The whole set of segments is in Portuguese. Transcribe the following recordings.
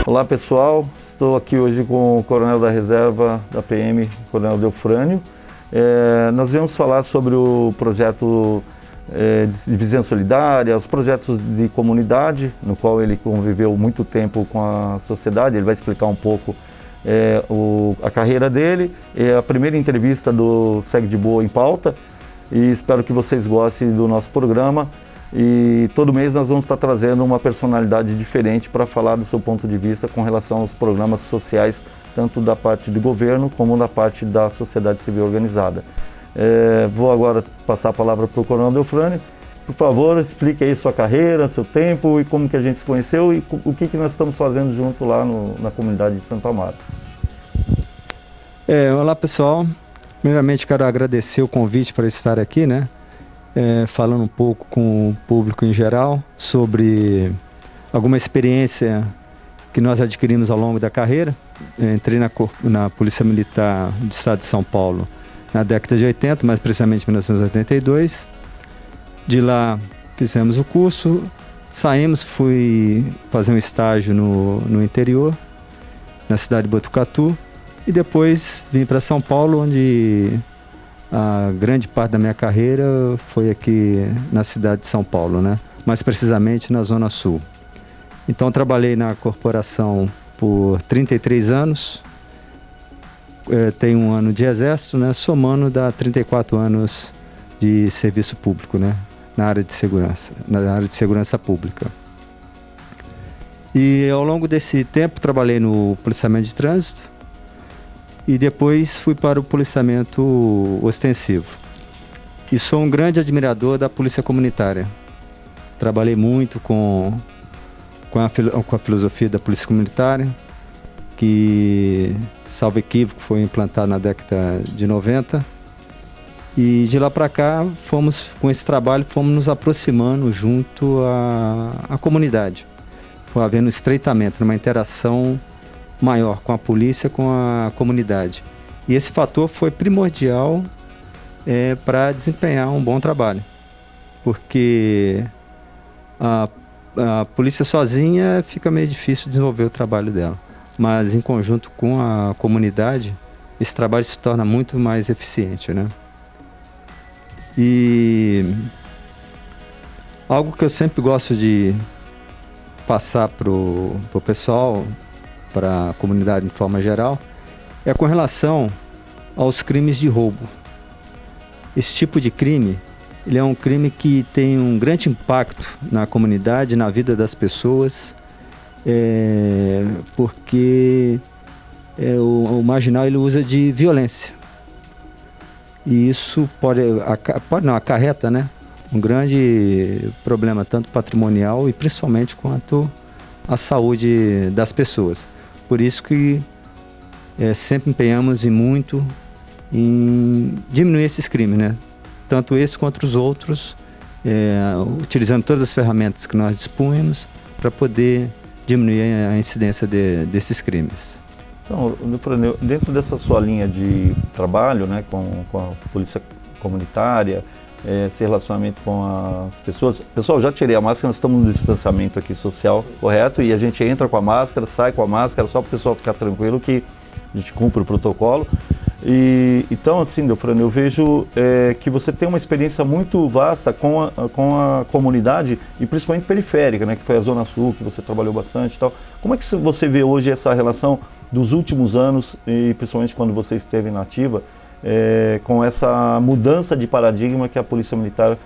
Olá pessoal, estou aqui hoje com o Coronel da Reserva da PM, Coronel Delfrânio. Nós viemos falar sobre o projeto de Vizinhança Solidária, os projetos de comunidade, no qual ele conviveu muito tempo com a sociedade. Ele vai explicar um pouco a carreira dele, a primeira entrevista do Segue de Boa em Pauta, e espero que vocês gostem do nosso programa. E todo mês nós vamos estar trazendo uma personalidade diferente para falar do seu ponto de vista com relação aos programas sociais, tanto da parte do governo como da parte da sociedade civil organizada. Vou agora passar a palavra para o Coronel Delfrânio. Por favor, explique aí sua carreira, seu tempo e como que a gente se conheceu e o que nós estamos fazendo junto lá na comunidade de Santo Amaro. Olá pessoal, primeiramente quero agradecer o convite para estar aqui, né? Falando um pouco com o público em geral sobre alguma experiência que nós adquirimos ao longo da carreira. Entrei na Polícia Militar do Estado de São Paulo na década de 80, mais precisamente em 1982. De lá fizemos o curso, saímos, fui fazer um estágio no interior, na cidade de Botucatu, e depois vim para São Paulo, onde a grande parte da minha carreira foi aqui na cidade de São Paulo, né? Mais precisamente na Zona Sul. Então trabalhei na corporação por 33 anos, tenho um ano de exército, né? Somando dá 34 anos de serviço público, né? Na área de segurança pública. E ao longo desse tempo trabalhei no policiamento de trânsito, e depois fui para o policiamento ostensivo. E sou um grande admirador da polícia comunitária. Trabalhei muito com a filosofia da polícia comunitária, que, salvo equívoco, foi implantada na década de 90. E de lá para cá, com esse trabalho, fomos nos aproximando junto à comunidade. Foi havendo um estreitamento, uma interação maior com a polícia, com a comunidade. E esse fator foi primordial para desempenhar um bom trabalho, porque a polícia sozinha fica meio difícil desenvolver o trabalho dela, mas em conjunto com a comunidade esse trabalho se torna muito mais eficiente, né? E algo que eu sempre gosto de passar pro pessoal, para a comunidade de forma geral, é com relação aos crimes de roubo. Esse tipo de crime, ele é um crime que tem um grande impacto na comunidade, na vida das pessoas, porque o marginal ele usa de violência. E isso acarreta, né, um grande problema, tanto patrimonial e principalmente quanto à saúde das pessoas. Por isso que sempre empenhamos muito em diminuir esses crimes, né? Tanto esse quanto os outros, utilizando todas as ferramentas que nós dispunhamos para poder diminuir a incidência desses crimes. Então, dentro dessa sua linha de trabalho, né, com a polícia comunitária, esse relacionamento com as pessoas. Pessoal, já tirei a máscara, nós estamos no distanciamento aqui social, correto? E a gente entra com a máscara, sai com a máscara, só para o pessoal ficar tranquilo que a gente cumpre o protocolo. Então, assim, Delfrânio, eu vejo que você tem uma experiência muito vasta com a comunidade e principalmente periférica, né, que foi a Zona Sul, que você trabalhou bastante e tal. Como é que você vê hoje essa relação dos últimos anos e principalmente quando você esteve na ativa, com essa mudança de paradigma que a Polícia Militar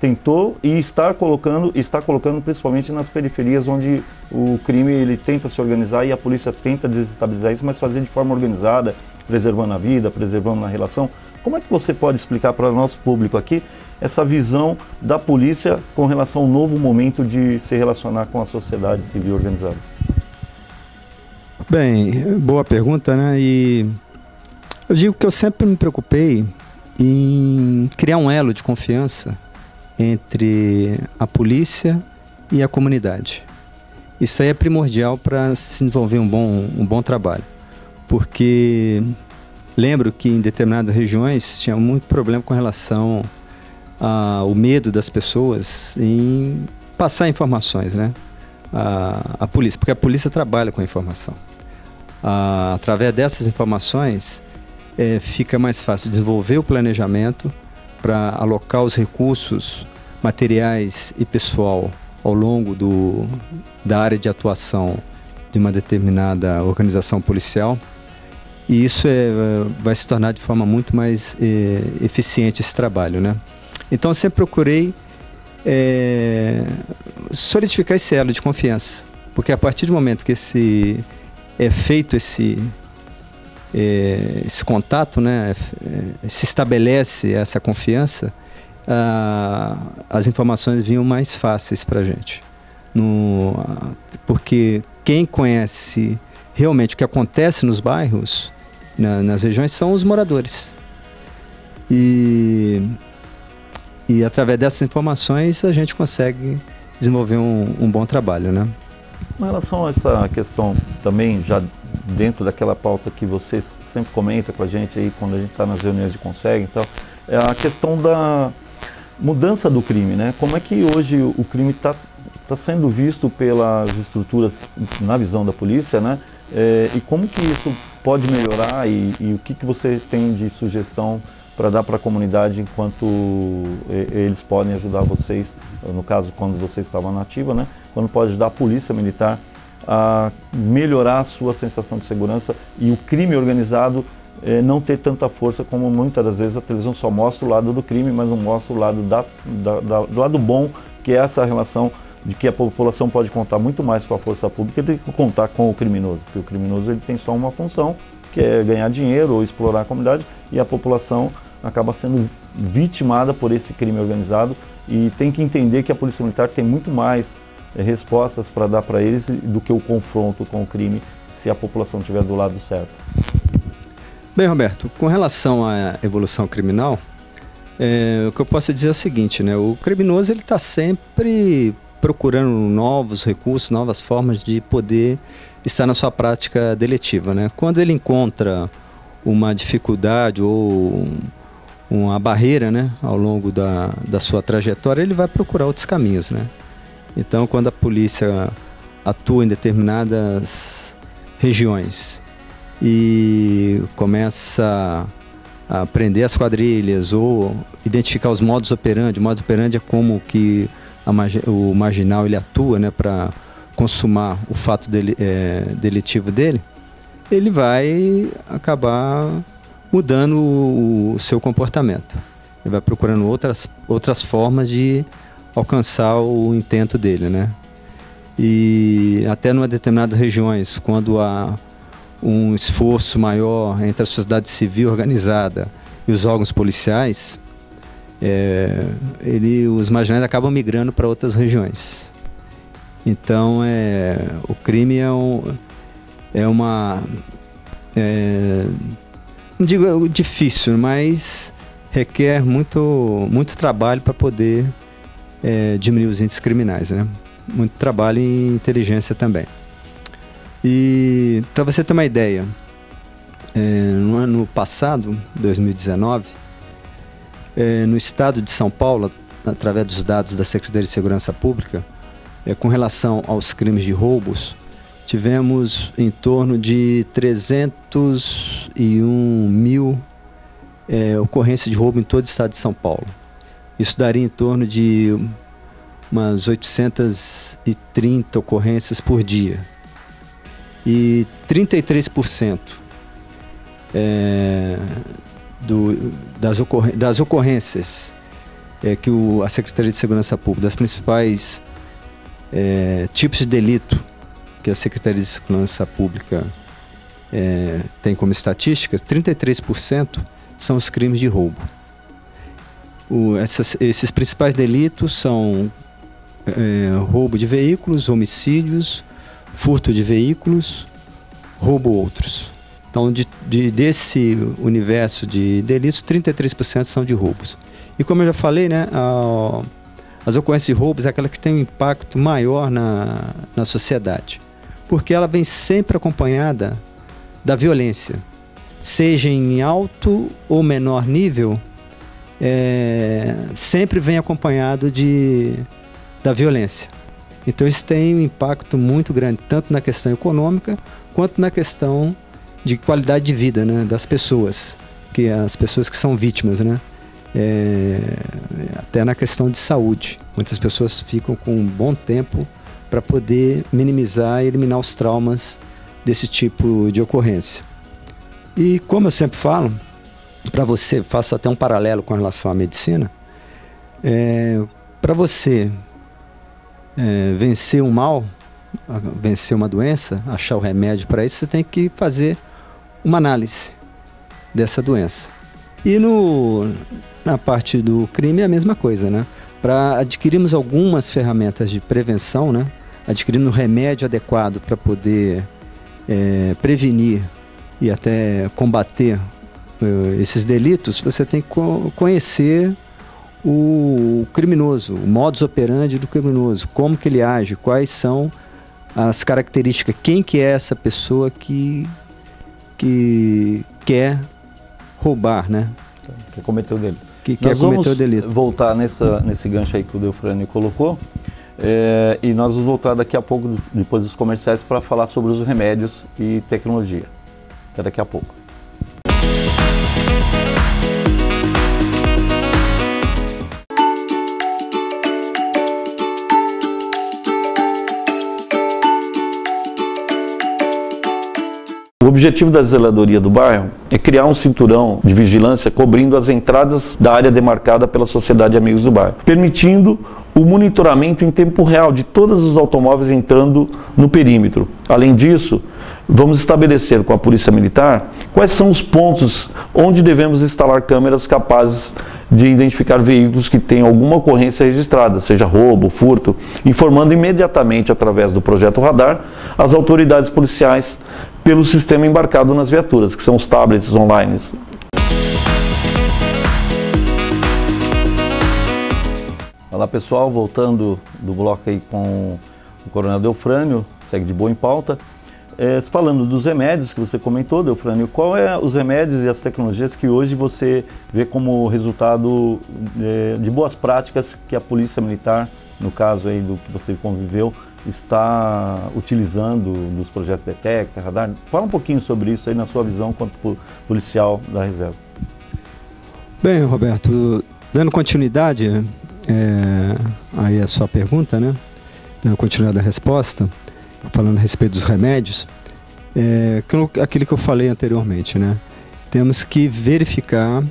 tentou e está colocando principalmente nas periferias, onde o crime ele tenta se organizar e a polícia tenta desestabilizar isso, mas fazer de forma organizada, preservando a vida, preservando a relação. Como é que você pode explicar para o nosso público aqui essa visão da polícia com relação ao novo momento de se relacionar com a sociedade civil organizada? Bem, boa pergunta, né? E eu digo que eu sempre me preocupei em criar um elo de confiança entre a polícia e a comunidade. Isso aí é primordial para se desenvolver um bom trabalho, porque lembro que em determinadas regiões tinha muito problema com relação ao medo das pessoas em passar informações, né? a polícia, porque a polícia trabalha com a informação. Através dessas informações, fica mais fácil desenvolver o planejamento para alocar os recursos materiais e pessoal ao longo da área de atuação de uma determinada organização policial. E isso vai se tornar de forma muito mais eficiente esse trabalho, né? Então, eu sempre procurei solidificar esse elo de confiança, porque a partir do momento que é feito esse contato, né, se estabelece essa confiança, as informações vinham mais fáceis para a gente. Porque quem conhece realmente o que acontece nos bairros, nas regiões, são os moradores. E através dessas informações a gente consegue desenvolver um bom trabalho, né? Com relação a essa questão também, já dentro daquela pauta que você sempre comenta com a gente aí quando a gente está nas reuniões de Conseg, então, é a questão da mudança do crime, né? Como é que hoje o crime está sendo visto pelas estruturas na visão da polícia, né? E como que isso pode melhorar e o que você tem de sugestão para dar para a comunidade enquanto eles podem ajudar vocês, no caso quando você estava na ativa, né? Quando pode ajudar a polícia militar a melhorar a sua sensação de segurança e o crime organizado não ter tanta força como muitas das vezes a televisão só mostra o lado do crime, mas não mostra o lado do lado bom, que é essa relação de que a população pode contar muito mais com a força pública do que contar com o criminoso, porque o criminoso ele tem só uma função, que é ganhar dinheiro ou explorar a comunidade, e a população acaba sendo vitimada por esse crime organizado e tem que entender que a Polícia Militar tem muito mais respostas para dar para eles do que o confronto com o crime, se a população estiver do lado certo. Bem, Roberto, com relação à evolução criminal, o que eu posso dizer é o seguinte, né? O criminoso ele está sempre procurando novos recursos, novas formas de poder estar na sua prática deletiva, né? Quando ele encontra uma dificuldade ou uma barreira, né, ao longo da sua trajetória, ele vai procurar outros caminhos, né? Então, quando a polícia atua em determinadas regiões e começa a prender as quadrilhas ou identificar os modus operandi, o modus operandi é como que o marginal ele atua, né, para consumar o fato delitivo dele, ele vai acabar mudando o seu comportamento. Ele vai procurando outras formas de alcançar o intento dele, né? E até em determinadas regiões, quando há um esforço maior entre a sociedade civil organizada e os órgãos policiais, os marginais acabam migrando para outras regiões. Então, o crime não digo difícil, mas requer muito trabalho para poder diminuir os índices criminais, né? Muito trabalho e inteligência também. E para você ter uma ideia, no ano passado, 2019, no estado de São Paulo, através dos dados da Secretaria de Segurança Pública, com relação aos crimes de roubos, tivemos em torno de 301 mil ocorrências de roubo em todo o estado de São Paulo. Isso daria em torno de umas 830 ocorrências por dia. E 33% das ocorrências que a Secretaria de Segurança Pública, das principais tipos de delito que a Secretaria de Segurança Pública tem como estatísticas, 33% são os crimes de roubo. Esses principais delitos são roubo de veículos, homicídios, furto de veículos, roubo outros. Então, desse universo de delitos, 33% são de roubos. E como eu já falei, né, as ocorrências de roubos é aquela que tem um impacto maior na sociedade, porque ela vem sempre acompanhada da violência, seja em alto ou menor nível, sempre vem acompanhado da violência. Então isso tem um impacto muito grande, tanto na questão econômica, quanto na questão de qualidade de vida, né, das pessoas, que as pessoas que são vítimas, né? Até na questão de saúde. Muitas pessoas ficam com um bom tempo para poder minimizar e eliminar os traumas desse tipo de ocorrência. E como eu sempre falo, para você, faço até um paralelo com relação à medicina, para você vencer um mal, vencer uma doença, achar o remédio para isso, você tem que fazer uma análise dessa doença. E na parte do crime é a mesma coisa, né? Para adquirirmos algumas ferramentas de prevenção, né? Adquirirmos um remédio adequado para poder prevenir e até combater esses delitos, você tem que conhecer o criminoso, o modus operandi do criminoso, como que ele age, quais são as características, quem que é essa pessoa que quer roubar, né? Que cometeu o delito. Que quer cometer o delito. Voltar nesse gancho aí que o Delfrânio colocou, e nós vamos voltar daqui a pouco, depois dos comerciais, para falar sobre os remédios e tecnologia. Até daqui a pouco. O objetivo da zeladoria do bairro é criar um cinturão de vigilância cobrindo as entradas da área demarcada pela Sociedade Amigos do Bairro, permitindo o monitoramento em tempo real de todos os automóveis entrando no perímetro. Além disso, vamos estabelecer com a Polícia Militar quais são os pontos onde devemos instalar câmeras capazes de identificar veículos que tenham alguma ocorrência registrada, seja roubo, furto, informando imediatamente através do projeto Radar as autoridades policiais pelo sistema embarcado nas viaturas, que são os tablets online. Olá pessoal, voltando do bloco aí com o Coronel Delfrânio, segue de boa em pauta. Falando dos remédios que você comentou, Delfrânio, qual é os remédios e as tecnologias que hoje você vê como resultado de boas práticas que a Polícia Militar, no caso aí do que você conviveu, está utilizando nos projetos Detecta, Radar? Fala um pouquinho sobre isso aí na sua visão quanto policial da reserva. Bem, Roberto, dando continuidade aí a sua pergunta, né? Dando continuidade à resposta, falando a respeito dos remédios, aquilo que eu falei anteriormente, né? Temos que verificar,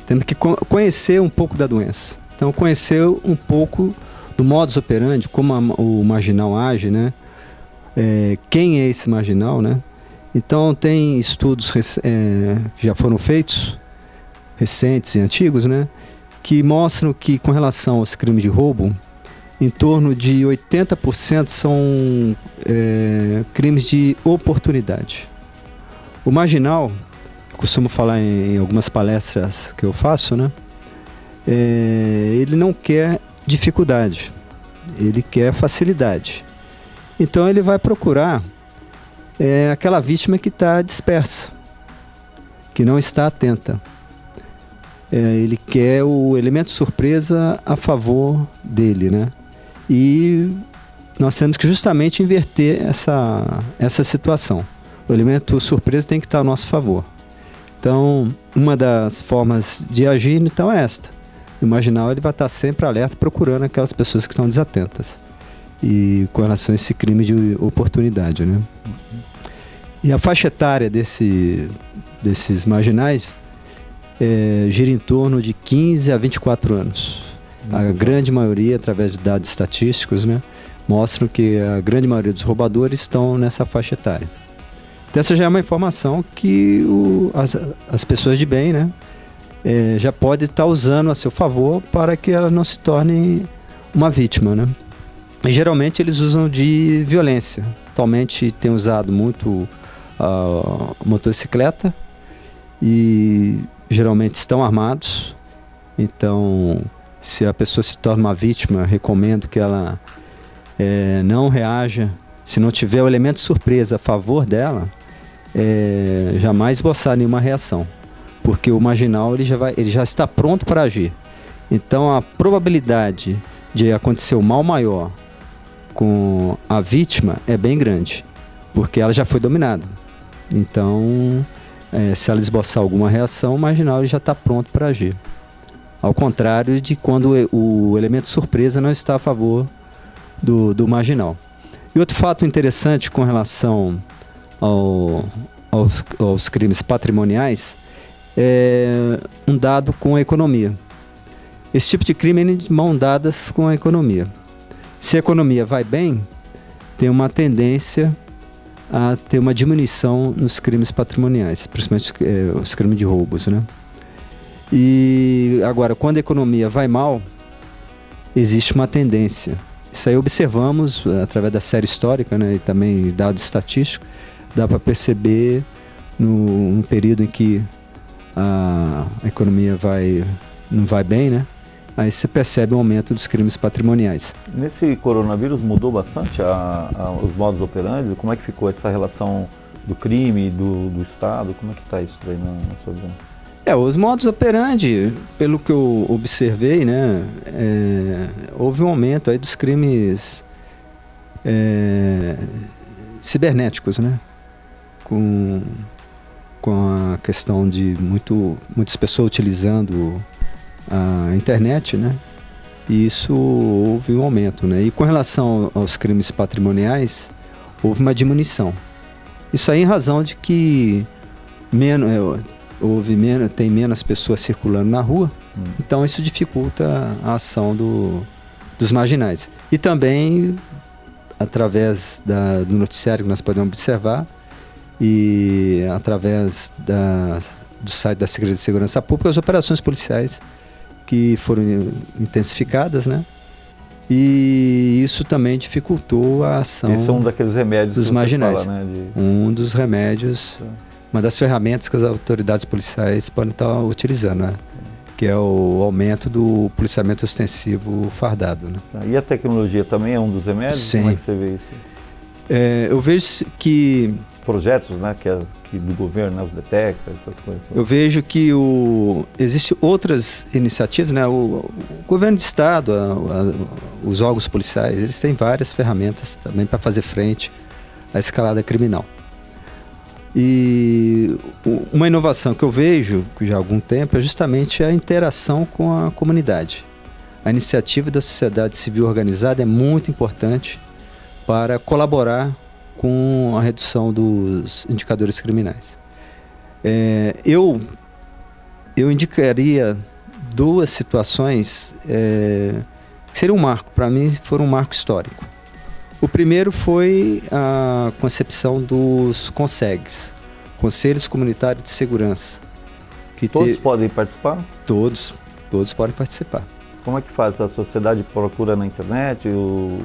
temos que conhecer um pouco da doença. Então, conhecer um pouco do modus operandi, como o marginal age, né? Quem é esse marginal, né? Então, tem estudos que já foram feitos, recentes e antigos, né? Que mostram que, com relação aos crimes de roubo, em torno de 80% são crimes de oportunidade. O marginal, eu costumo falar em algumas palestras que eu faço, né? Ele não quer dificuldade, ele quer facilidade. Então ele vai procurar aquela vítima que está dispersa, que não está atenta. Ele quer o elemento surpresa a favor dele, né? E nós temos que justamente inverter essa situação. O elemento surpresa tem que estar a nosso favor. Então, uma das formas de agir, então, é esta. O marginal ele vai estar sempre alerta, procurando aquelas pessoas que estão desatentas. E com relação a esse crime de oportunidade, né? E a faixa etária desses marginais gira em torno de 15 a 24 anos. A grande maioria, através de dados estatísticos, né, mostram que a grande maioria dos roubadores estão nessa faixa etária. Então, essa já é uma informação que as pessoas de bem, né, já podem estar usando a seu favor para que ela não se torne uma vítima, né? E, geralmente eles usam de violência. Atualmente tem usado muito a motocicleta e geralmente estão armados. Então, se a pessoa se torna uma vítima, recomendo que ela não reaja. Se não tiver o elemento surpresa a favor dela, jamais esboçar nenhuma reação, porque o marginal ele já está pronto para agir. Então a probabilidade de acontecer o mal maior com a vítima é bem grande, porque ela já foi dominada. Então, se ela esboçar alguma reação, o marginal ele já está pronto para agir. Ao contrário de quando o elemento surpresa não está a favor do marginal. E outro fato interessante com relação aos crimes patrimoniais é um dado com a economia. Esse tipo de crime é de mão dadas com a economia. Se a economia vai bem, tem uma tendência a ter uma diminuição nos crimes patrimoniais, principalmente os crimes de roubos, né? E agora, quando a economia vai mal, existe uma tendência. Isso aí observamos através da série histórica, né, e também dados estatísticos, dá para perceber num período em que a economia não vai bem, né? Aí você percebe um aumento dos crimes patrimoniais. Nesse coronavírus mudou bastante os modus operandi? Como é que ficou essa relação do crime, do Estado? Como é que está isso aí na sua visão? Os modus operandi, pelo que eu observei, né, houve um aumento aí dos crimes cibernéticos, né, com a questão de muitas pessoas utilizando a internet, né, e isso houve um aumento, né, e com relação aos crimes patrimoniais, houve uma diminuição. Isso aí em razão de que tem menos pessoas circulando na rua, então isso dificulta a ação dos marginais. E também, através do noticiário que nós podemos observar, e através do site da Secretaria de Segurança Pública, as operações policiais que foram intensificadas, né? E isso também dificultou a ação. Esse é um daqueles remédios dos marginais. Fala, né, Um dos remédios, uma das ferramentas que as autoridades policiais podem estar utilizando, né? Que é o aumento do policiamento ostensivo fardado, né? E a tecnologia também é um dos remédios? Sim. Como é que você vê isso? Eu vejo que... Projetos, né, que do governo, né, os detectas, essas coisas. Eu vejo que existem outras iniciativas, né? O governo de estado, os órgãos policiais, eles têm várias ferramentas também para fazer frente à escalada criminal. E uma inovação que eu vejo já há algum tempo é justamente a interação com a comunidade. A iniciativa da sociedade civil organizada é muito importante para colaborar com a redução dos indicadores criminais. Eu indicaria duas situações que seriam um marco, para mim foram um marco histórico. O primeiro foi a concepção dos CONSEGs, Conselhos Comunitários de Segurança. Todos podem participar? Todos podem participar. Como é que faz? A sociedade procura na internet, o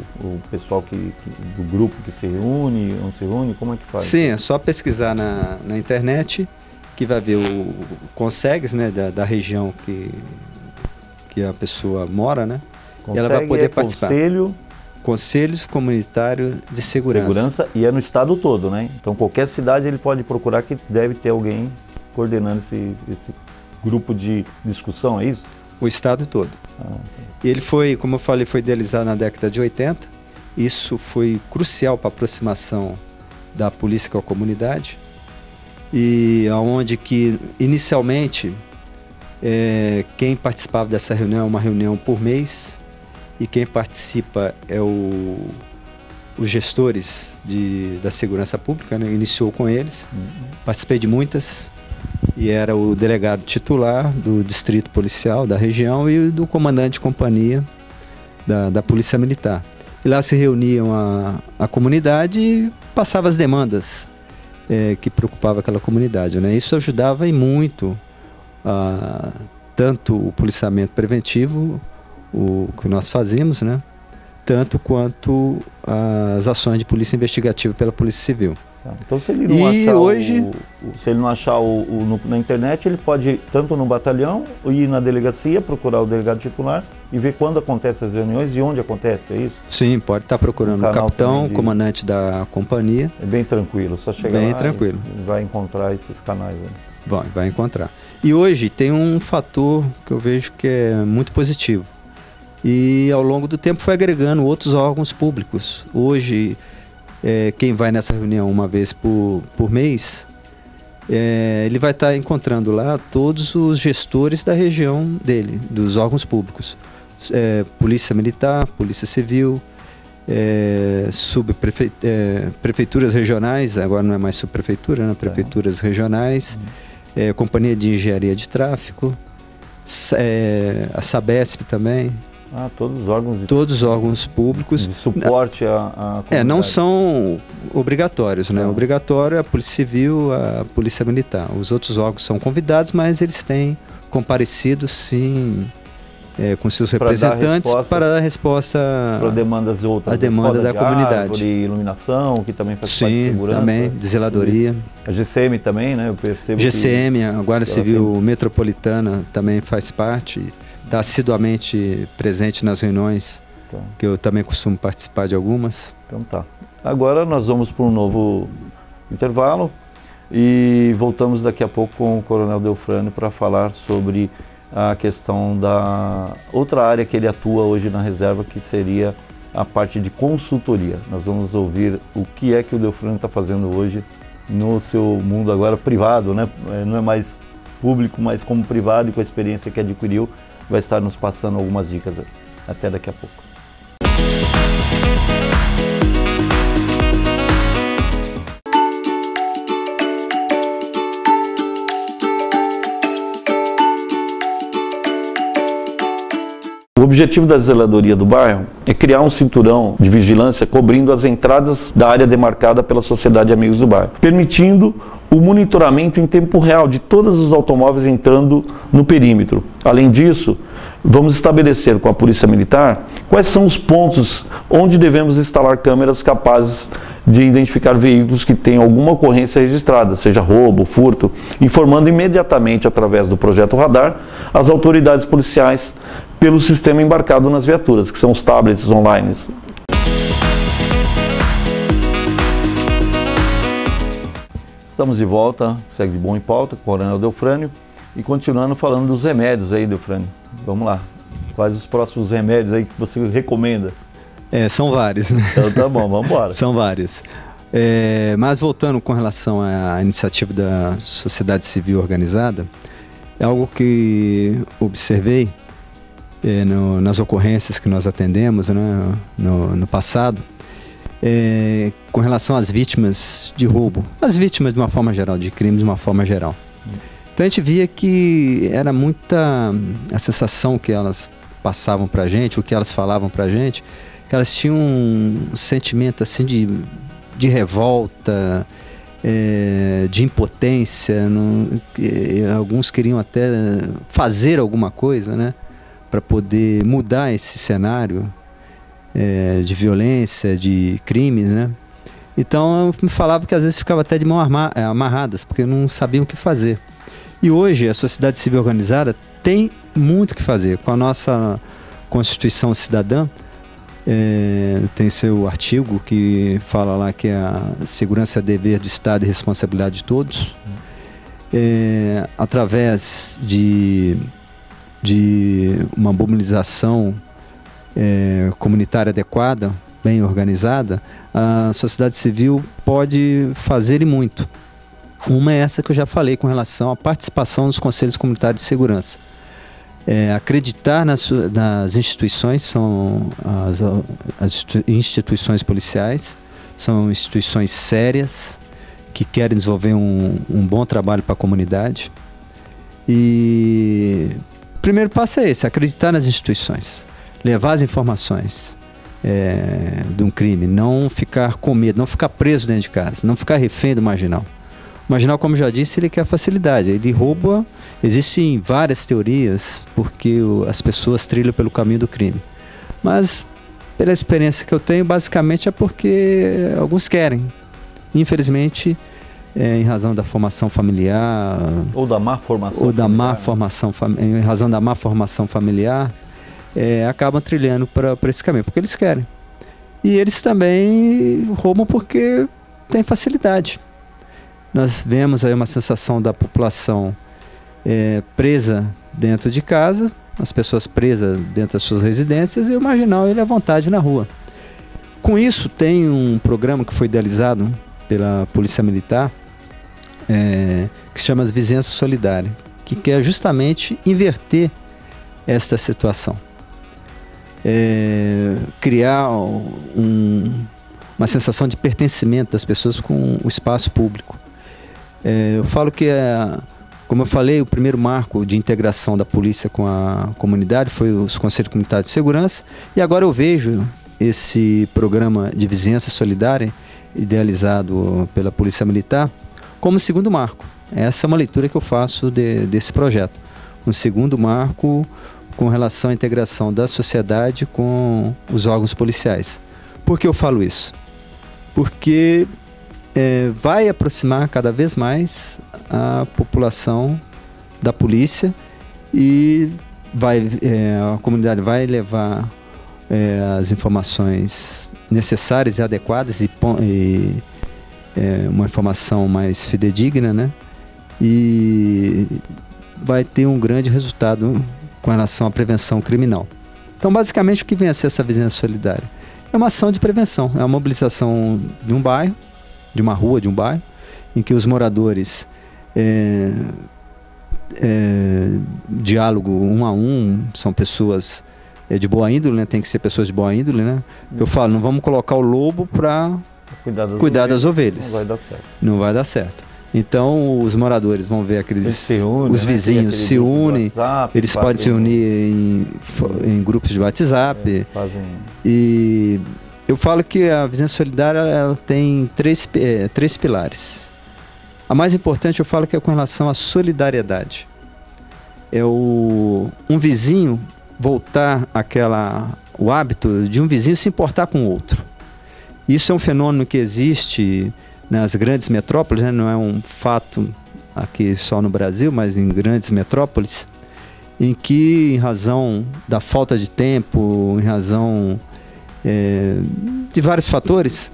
pessoal do grupo que se reúne, não se reúne, como é que faz? Sim, é só pesquisar na internet, que vai ver o CONSEGs, né, da região que a pessoa mora, né? E ela vai poder participar. Conselhos Comunitários de Segurança. E é no estado todo, né? Então qualquer cidade ele pode procurar que deve ter alguém coordenando esse grupo de discussão, é isso? O estado todo. Ele foi, como eu falei, foi idealizado na década de 80. Isso foi crucial para a aproximação da polícia com a comunidade. E onde que, inicialmente, quem participava dessa reunião é uma reunião por mês. E quem participa é os gestores da segurança pública, né? Iniciou com eles. Participei de muitas. E era o delegado titular do distrito policial da região e do comandante de companhia da Polícia Militar. E lá se reuniam a comunidade e passavam as demandas que preocupavam aquela comunidade, né? Isso ajudava e muito tanto o policiamento preventivo, o que nós fazíamos, né? Tanto quanto as ações de polícia investigativa pela Polícia Civil. Então se ele não achar na internet, ele pode ir tanto no batalhão, ir na delegacia, procurar o delegado titular e ver quando acontecem as reuniões e onde acontece, é isso? Sim, pode estar procurando o capitão, comandante da companhia. É bem tranquilo, só chegar lá tranquilo. E vai encontrar esses canais aí. Bom, vai encontrar. E hoje tem um fator que eu vejo que é muito positivo, E ao longo do tempo foi agregando outros órgãos públicos. Hoje, quem vai nessa reunião uma vez por mês, ele vai estar encontrando lá todos os gestores da região dele, dos órgãos públicos. Polícia Militar, Polícia Civil, prefeituras regionais, agora não é mais subprefeitura, né? Prefeituras regionais, Companhia de Engenharia de Tráfego, a Sabesp também. Todos os órgãos públicos. De suporte à comunidade. Não são obrigatórios, né? Obrigatório é a Polícia Civil, a Polícia Militar. Os outros órgãos são convidados, mas eles têm comparecido, sim, com seus representantes para dar resposta para demandas outras. A demanda da comunidade. De iluminação, que também faz parte de segurança. Também, de zeladoria. A GCM também, né? Eu percebo GCM, a Guarda Civil Metropolitana também faz parte. Está assiduamente presente nas reuniões, que eu também costumo participar de algumas. Então tá. Agora nós vamos para um novo intervalo e voltamos daqui a pouco com o Coronel Delfrânio para falar sobre a questão da outra área que ele atua hoje na reserva, que seria a parte de consultoria. Nós vamos ouvir o que é que o Delfrânio está fazendo hoje no seu mundo agora privado, né? Não é mais público, mas como privado, e com a experiência que adquiriu, vai estar nos passando algumas dicas. Até daqui a pouco. O objetivo da zeladoria do bairro é criar um cinturão de vigilância cobrindo as entradas da área demarcada pela Sociedade Amigos do Bairro, permitindo o monitoramento em tempo real de todos os automóveis entrando no perímetro. Além disso, vamos estabelecer com a Polícia Militar quais são os pontos onde devemos instalar câmeras capazes de identificar veículos que tenham alguma ocorrência registrada, seja roubo, furto, informando imediatamente através do projeto Radar as autoridades policiais pelo sistema embarcado nas viaturas, que são os tablets online. Estamos de volta, segue de Bom em Pauta, com o Coronel Delfrânio, e continuando falando dos remédios aí, Delfrânio. Vamos lá, quais os próximos remédios aí que você recomenda? São vários, né? Então tá bom, vamos embora. São vários. Mas voltando com relação à iniciativa da sociedade civil organizada, é algo que observei nas ocorrências que nós atendemos, né, no passado, com relação às vítimas de roubo, as vítimas de uma forma geral, de crime de uma forma geral. Então a gente via que era muita a sensação que elas passavam para a gente, o que elas falavam para a gente, que elas tinham um sentimento assim de revolta, de impotência, alguns queriam até fazer alguma coisa, né, para poder mudar esse cenário de violência, de crimes, né? Então me falava que às vezes ficava até de mão amarradas, porque não sabiam o que fazer. E hoje a sociedade civil organizada tem muito o que fazer. Com a nossa Constituição Cidadã, tem seu artigo que fala lá que a segurança é dever do Estado e responsabilidade de todos. Através de uma mobilização comunitária adequada, bem organizada, a sociedade civil pode fazer e muito. Uma é essa que eu já falei com relação à participação nos conselhos comunitários de segurança. Acreditar nas instituições, são as instituições policiais, são instituições sérias, que querem desenvolver um bom trabalho para a comunidade. E o primeiro passo é esse, acreditar nas instituições, levar as informações de um crime, não ficar com medo, não ficar preso dentro de casa, não ficar refém do marginal. O marginal, como já disse, ele quer facilidade, ele rouba. Existem várias teorias porque as pessoas trilham pelo caminho do crime, mas pela experiência que eu tenho, basicamente é porque alguns querem, infelizmente, em razão da formação familiar ou da má formação em razão da má formação familiar, acabam trilhando para esse caminho, porque eles querem. E eles também roubam porque tem facilidade. Nós vemos aí uma sensação da população presa dentro de casa as pessoas presas dentro das suas residências e o marginal ele à vontade na rua. Com isso, tem um programa que foi idealizado pela Polícia Militar, que se chama Vizinhança Solidária, que quer justamente inverter esta situação. Criar uma sensação de pertencimento das pessoas com o espaço público. Eu falo que, como eu falei, o primeiro marco de integração da polícia com a comunidade foi os Conselhos Comunitários de Segurança, e agora eu vejo esse programa de vizinhança solidária, idealizado pela Polícia Militar, como segundo marco. Essa é uma leitura que eu faço desse projeto. Um segundo marco com relação à integração da sociedade com os órgãos policiais. Por que eu falo isso? Porque vai aproximar cada vez mais a população da polícia e a comunidade vai levar as informações necessárias e adequadas e uma informação mais fidedigna, né? E vai ter um grande resultado com relação à prevenção criminal. Então, basicamente, o que vem a ser essa vizinhança solidária? É uma ação de prevenção, é a mobilização de um bairro, de uma rua, de um bairro, em que os moradores diálogo um a um, são pessoas de boa índole, né? Tem que ser pessoas de boa índole, né? Eu falo, não vamos colocar o lobo para cuidar das ovelhas. Não vai dar certo. Não vai dar certo. Então os moradores vão ver os vizinhos se unem, eles podem se unir em grupos de WhatsApp. E eu falo que a vizinhança solidária ela tem três pilares. A mais importante eu falo que é com relação à solidariedade. Um vizinho voltar o hábito de um vizinho se importar com o outro. Isso é um fenômeno que existe nas grandes metrópoles, né? Não é um fato aqui só no Brasil, mas em grandes metrópoles, em que, em razão da falta de tempo, em razão de vários fatores,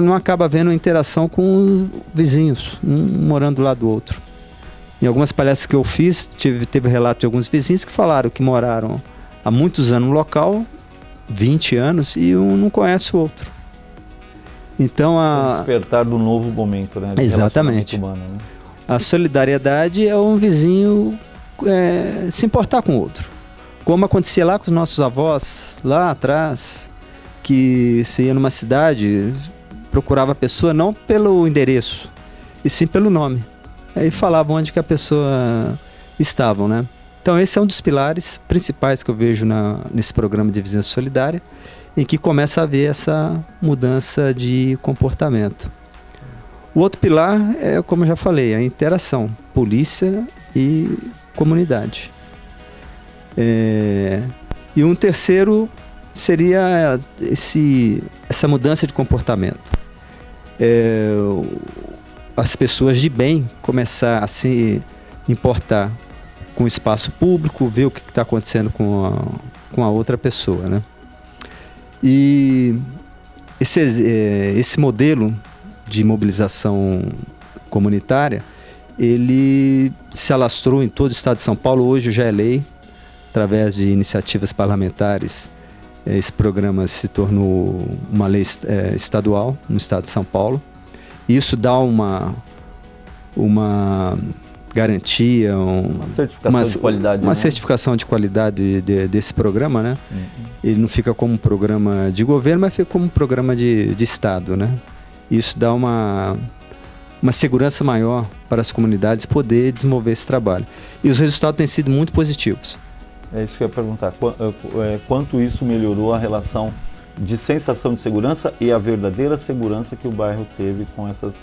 não acaba havendo interação com vizinhos, um morando do lado do outro. Em algumas palestras que eu fiz, teve relato de alguns vizinhos que falaram que moraram há muitos anos no local, 20 anos, e um não conhece o outro. Então, o despertar do novo momento, né? Exatamente. Humano, né? A solidariedade é um vizinho se importar com o outro. Como acontecia lá com os nossos avós, lá atrás, que você ia numa cidade, procurava a pessoa não pelo endereço, e sim pelo nome. Aí falavam onde que a pessoa estava, né? Então esse é um dos pilares principais que eu vejo nesse programa de vizinhança solidária, em que começa a haver essa mudança de comportamento. O outro pilar é, como eu já falei, a interação, polícia e comunidade. E um terceiro seria essa mudança de comportamento. As pessoas de bem começar a se importar com o espaço público, ver o que está acontecendo com a outra pessoa, né? E esse modelo de mobilização comunitária, ele se alastrou em todo o estado de São Paulo. Hoje já é lei, através de iniciativas parlamentares. Esse programa se tornou uma lei estadual no estado de São Paulo. Isso dá uma garantia, uma certificação de qualidade desse programa, né? Uhum. Ele não fica como um programa de governo, mas fica como um programa de Estado, né? Isso dá uma segurança maior para as comunidades poder desenvolver esse trabalho. E os resultados têm sido muito positivos. É isso que eu ia perguntar. Quanto isso melhorou a relação de sensação de segurança e a verdadeira segurança que o bairro teve com essas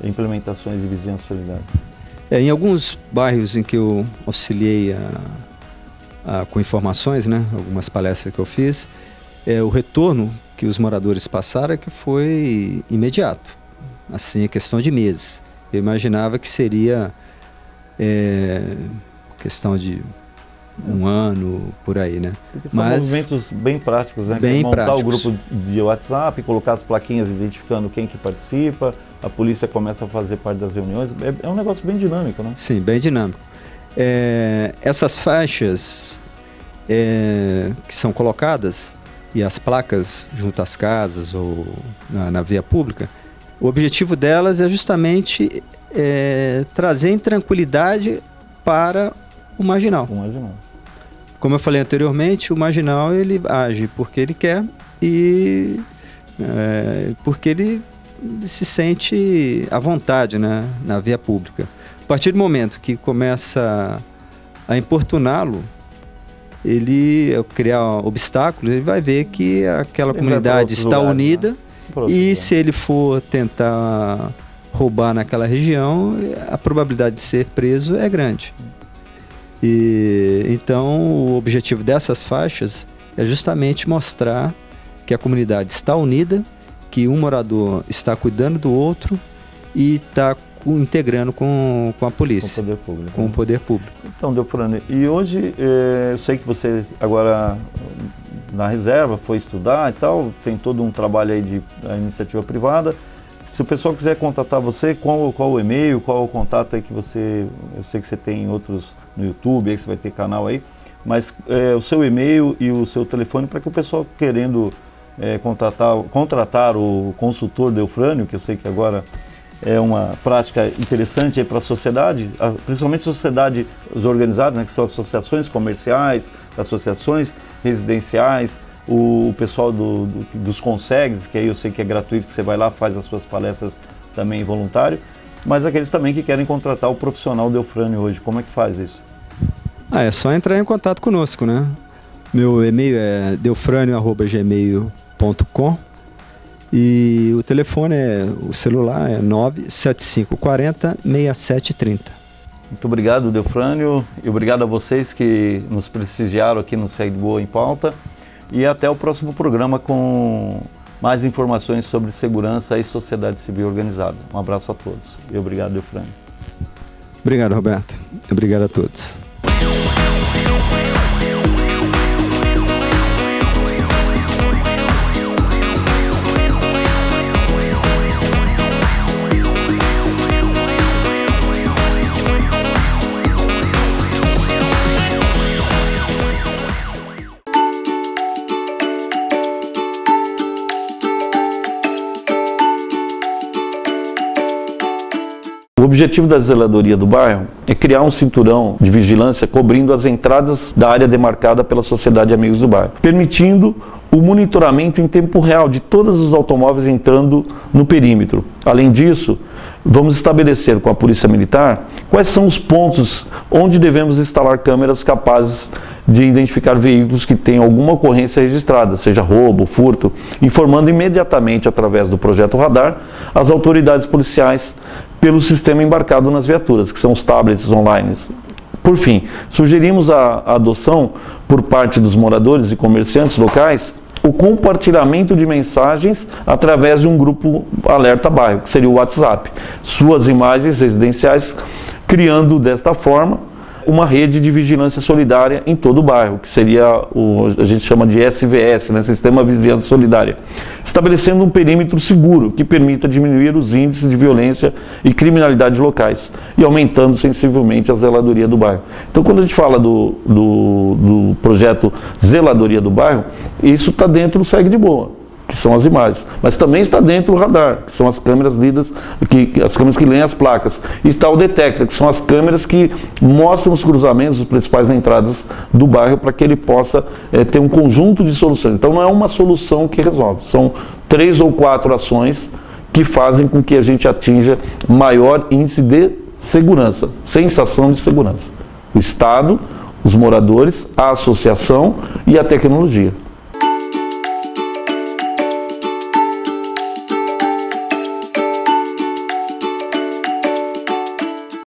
implementações de vizinhança solidária? Em alguns bairros em que eu auxiliei com informações, né, algumas palestras que eu fiz, o retorno que os moradores passaram é que foi imediato, assim, é questão de meses. Eu imaginava que seria questão de um ano, por aí, né? Porque são movimentos bem práticos, né? Bem montar práticos. O grupo de WhatsApp, colocar as plaquinhas identificando quem que participa, a polícia começa a fazer parte das reuniões. É um negócio bem dinâmico, né? Sim, bem dinâmico. Essas faixas que são colocadas e as placas junto às casas ou na via pública, o objetivo delas é justamente trazer tranquilidade para o marginal. Como eu falei anteriormente, o marginal ele age porque ele quer e porque ele se sente à vontade, né, na via pública. A partir do momento que começa a importuná-lo, ele criar obstáculos, ele vai ver que aquela comunidade está unida, né? E se ele for tentar roubar naquela região, a probabilidade de ser preso é grande. E então o objetivo dessas faixas é justamente mostrar que a comunidade está unida, que um morador está cuidando do outro e está integrando com a polícia, com o poder público. Então, Delfrânio, e hoje eu sei que você agora na reserva foi estudar e tal, tem todo um trabalho aí de iniciativa privada. Se o pessoal quiser contatar você, qual o e-mail, qual o contato aí que você, eu sei que você tem outros no YouTube, aí você vai ter canal aí, mas o seu e-mail e o seu telefone para que o pessoal querendo contratar o consultor Delfrânio, que eu sei que agora é uma prática interessante para a sociedade, principalmente sociedades organizadas, né, que são associações comerciais, associações residenciais, o pessoal dos consegues, que aí eu sei que é gratuito, que você vai lá, faz as suas palestras também voluntário, mas aqueles também que querem contratar o profissional Delfrânio hoje, como é que faz isso? É só entrar em contato conosco, né? Meu e-mail é delfranio@gmail.com e o telefone o celular é 97540-6730. Muito obrigado, Delfrânio, e obrigado a vocês que nos prestigiaram aqui no Segue Boa em Pauta, e até o próximo programa com mais informações sobre segurança e sociedade civil organizada. Um abraço a todos e obrigado, Delfrânio. Obrigado, Roberto. Obrigado a todos. O objetivo da zeladoria do bairro é criar um cinturão de vigilância cobrindo as entradas da área demarcada pela Sociedade Amigos do Bairro, permitindo o monitoramento em tempo real de todos os automóveis entrando no perímetro. Além disso, vamos estabelecer com a Polícia Militar quais são os pontos onde devemos instalar câmeras capazes de identificar veículos que tenham alguma ocorrência registrada, seja roubo, furto, informando imediatamente através do projeto Radar as autoridades policiais pelo sistema embarcado nas viaturas, que são os tablets online. Por fim, sugerimos a adoção por parte dos moradores e comerciantes locais o compartilhamento de mensagens através de um grupo alerta bairro, que seria o WhatsApp, suas imagens residenciais, criando desta forma uma rede de vigilância solidária em todo o bairro, que seria a gente chama de SVS, né, Sistema Vizinhança Solidária, estabelecendo um perímetro seguro que permita diminuir os índices de violência e criminalidade locais e aumentando sensivelmente a zeladoria do bairro. Então, quando a gente fala do projeto Zeladoria do Bairro, isso está dentro do Segue de Boa, que são as imagens, mas também está dentro do radar, que são as câmeras lidas, as câmeras que leem as placas, e está o Detecta, que são as câmeras que mostram os cruzamentos, as principais entradas do bairro, para que ele possa ter um conjunto de soluções. Então não é uma solução que resolve, são 3 ou 4 ações que fazem com que a gente atinja maior índice de segurança, sensação de segurança. O Estado, os moradores, a associação e a tecnologia.